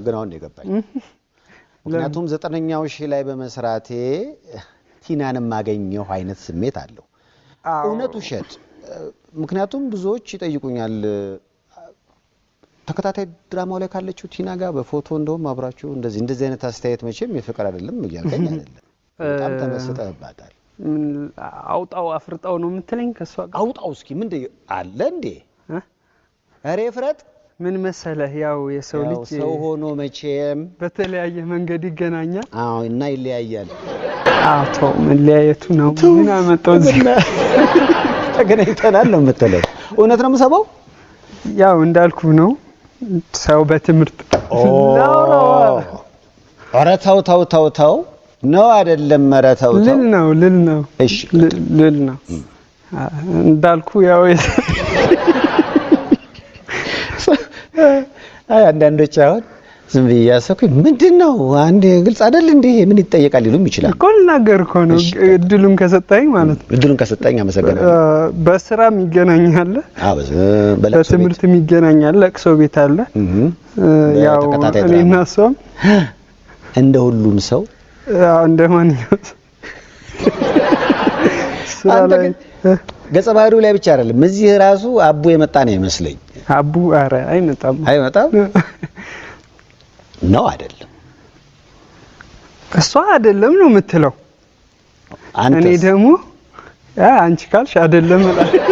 ግን አሁን የገባኝ ምክንያቱም 9ኛው ሺህ ላይ በመስራቴ ቲናንም ማገኘው አይነት ስሜት አለው እውነቱ ሸት ምክንያቱም ብዙዎች ይጠይቁኛል ተከታታይ ድራማው ላይ ካለችው ቲና ጋር በፎቶ እንደውም አብራችሁ እንደዚህ አይነት አስተያየት መቼም የፍቅር አይደለም እያልከኝ አይደለም በጣም ተመስጠህባታል አውጣው አፍርጣው ነው የምትለኝ ከሷ ጋር አውጣው እስኪ ምን አለ እንዴ አሬ ፍረት ምን መሰለህ ያው የሰው ልጅ ሰው ሆኖ መቼም በተለያየ መንገድ ይገናኛል አዎ እና ይለያያል አቶ መለያየቱ ነው ምን አመጣው ተገናኝተናል ነው የምትለው እውነት ነው የምሰማው ያው እንዳልኩ ነው ሰው በትምርት ኧረ ተው ነው አይደለም ኧረ ተው ልል ነው እሺ ልል ነው እንዳልኩ ያው አይ አንዳንዶች አሁን ዝም ብያሰኩኝ ምንድነው አንዴ ግልጽ አይደል እንዴ ምን ይጠየቃል ይሉም ይችላል ኮል ነገር እኮ ነው እድሉን ከሰጣኝ ማለት እድሉን ከሰጣኝ አመሰግናለሁ በስራም ይገናኛል በትምህርትም ይገናኛል ለቅሶ ቤት አለ ያው እኔና እሷም እንደ ሁሉም ሰው እንደማንኛውም ገጸ ባህሪው ላይ ብቻ አይደለም እዚህ ራሱ አቡ የመጣ ነው ይመስለኝ አቡ አረ አይመጣም ነው አይደለም እሷ አይደለም ነው የምትለው እኔ ደግሞ አንቺ ካልሽ አይደለም እላለሁ